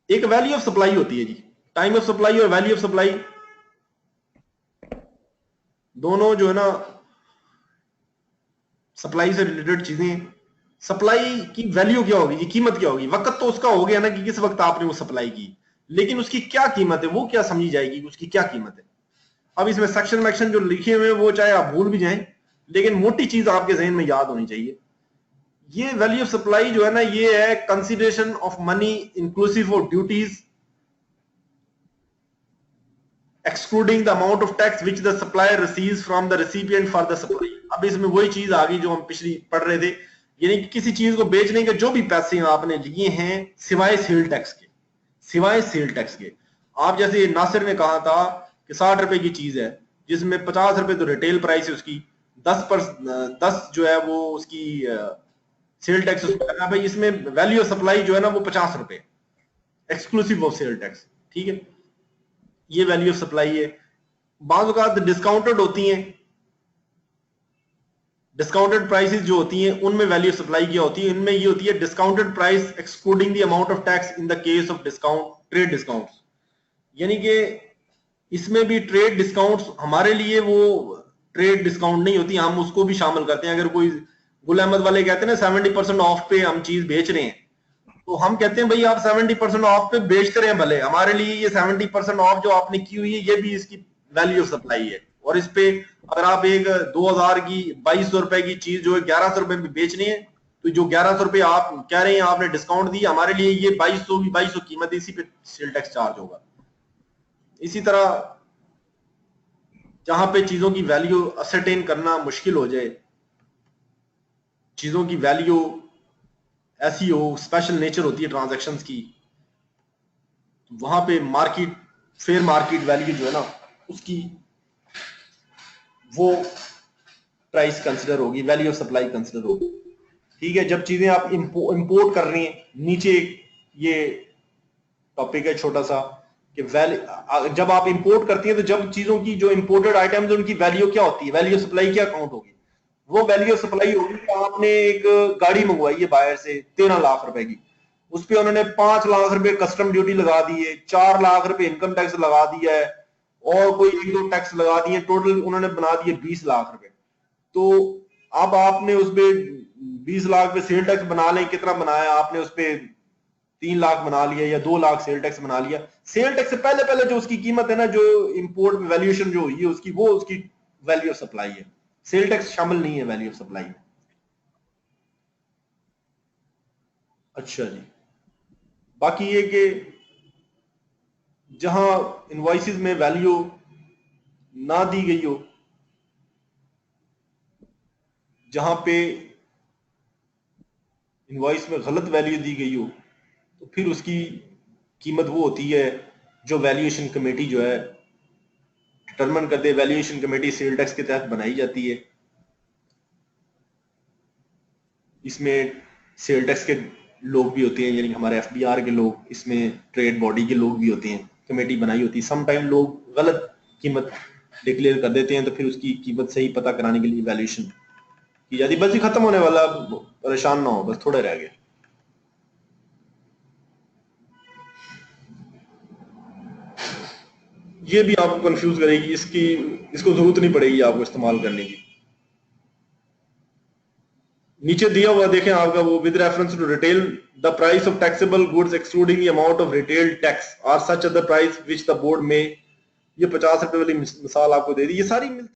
एक value of supply होती है जी, टाइम ऑफ सप्लाई और वैल्यू ऑफ सप्लाई दोनों जो है ना सप्लाई से रिलेटेड चीजें। सप्लाई की वैल्यू क्या होगी, कीमत क्या होगी? वक्त तो उसका हो गया ना कि किस वक्त आपने वो सप्लाई की, लेकिन उसकी क्या कीमत है वो क्या समझी जाएगी, उसकी क्या कीमत है। अब इसमें सेक्शन वैक्शन जो लिखे हुए हैं वो चाहे आप भूल भी जाएं, लेकिन मोटी चीज आपके जहन में याद होनी चाहिए। ये वैल्यू ऑफ सप्लाई जो है ना, ये है consideration of money inclusive of duties excluding the amount of tax which the supplier receives from the recipient for the supply. अब इसमें वही चीज आ गई जो हम पिछली पढ़ रहे थे, यानी कि किसी चीज को बेचने के जो भी पैसे आपने लिए हैं सिवाय सेल टैक्स के, सिवाय सेल टैक्स के। आप जैसे नासिर ने कहा था कि 60 रुपए की चीज है जिसमें 50 रुपए तो रिटेल प्राइस है उसकी, 10 जो है वो उसकी सेल टैक्स उसमें लगा। भाई इसमें वैल्यू ऑफ सप्लाई जो है ना वो 50 रुपए एक्सक्लूसिव ऑफ सेल टैक्स, ठीक है, ये वैल्यू ऑफ सप्लाई है। बाज़ औक़ात डिस्काउंटेड होती हैं, डिस्काउंटेड प्राइसेस जो होती हैं उनमें वैल्यू ऑफ सप्लाई क्या होती है, इनमें ये होती है discounted price excluding the amount of tax in the case of discount trade discounts. यानी कि इसमें भी ट्रेड डिस्काउंट्स हमारे लिए वो ट्रेड डिस्काउंट नहीं होती, हम उसको भी शामिल करते हैं। अगर कोई गुल अहमद वाले कहते हैं ना 70% ऑफ पे हम चीज बेच रहे हैं, तो हम कहते हैं भाई आप 70% ऑफ पे बेचते रहे भले, हमारे लिए ये 70% ऑफ जो आपने की हुई है ये भी इसकी वैल्यू ऑफ सप्लाई है। और इस पे अगर आप एक 2000 की 2200 रुपए की चीज जो है 1100 रुपए में बेचनी है, तो जो 1100 रुपए आप कह रहे हैं आपने डिस्काउंट दी, हमारे लिए ये 2200 कीमत, इसी पे सेल टैक्स चार्ज होगा। इसी तरह जहां पे चीजों की वैल्यू असरटेन करना मुश्किल हो जाए, चीजों की वैल्यू ऐसी हो, स्पेशल नेचर होती है ट्रांजैक्शंस की, वहां पे मार्केट फेयर मार्केट वैल्यू जो है ना उसकी वो प्राइस कंसिडर होगी, वैल्यू ऑफ सप्लाई कंसिडर होगी, ठीक है। जब चीजें आप इंपोर्ट कर रही हैं, नीचे ये टॉपिक है छोटा सा कि जब आप इंपोर्ट करती हैं तो जब चीजों की जो इंपोर्टेड आइटम्स उनकी वैल्यू क्या होती है, वैल्यू ऑफ सप्लाई क्या काउंट होगी? वो वैल्यू ऑफ सप्लाई होगी कि आपने एक गाड़ी मंगवाई है बाहर से 13 लाख रुपए की, उस पर उन्होंने 5 लाख रुपए कस्टम ड्यूटी लगा दी है, 4 लाख रुपए इनकम टैक्स लगा दिया है, और कोई 1-2 टैक्स लगा दिए, टोटल उन्होंने बना दिए 20 लाख रुपए। तो अब आपने उस पे 20 लाख पे सेल टैक्स बना लें, कितना बनाया आपने, उस पे 3 लाख बना लिया या 2 लाख सेल टैक्स बना लिया। सेल टैक्स से पहले पहले जो उसकी कीमत है ना, जो इंपोर्ट में वैल्यूएशन जो हुई है उसकी, वो उसकी वैल्यू ऑफ सप्लाई है। सेल टैक्स शामिल नहीं है वैल्यू ऑफ सप्लाई में। अच्छा जी, बाकी ये कि जहां इनवॉइसेस में वैल्यू ना दी गई हो, जहां पे इनवॉइस में गलत वैल्यू दी गई हो, तो फिर उसकी कीमत वो होती है जो वैल्यूएशन कमेटी जो है डिटरमिन कर दे। वैल्यूएशन कमेटी सेल टैक्स के तहत बनाई जाती है, इसमें सेल टैक्स के लोग भी होते हैं, यानी हमारे एफबीआर के लोग, इसमें ट्रेड बॉडी के लोग भी होते हैं, कमेटी बनाई होती है। समटाइम लोग गलत कीमत डिक्लेयर कर देते हैं, तो फिर उसकी कीमत सही पता कराने के लिए वैल्यूएशन की जाती है। बस ही खत्म होने वाला, परेशान ना हो, बस थोड़े रह गए। ये भी आपको कंफ्यूज करेगी, इसको जरूरत नहीं पड़ेगी आपको इस्तेमाल करने की। नीचे दिया हुआ देखें आपका वो, with reference to retail the price of taxable goods excluding the amount of retail tax are such the price which the board में, ये 50 रुपए वाली मिसाल आपको दे दी। ये सारी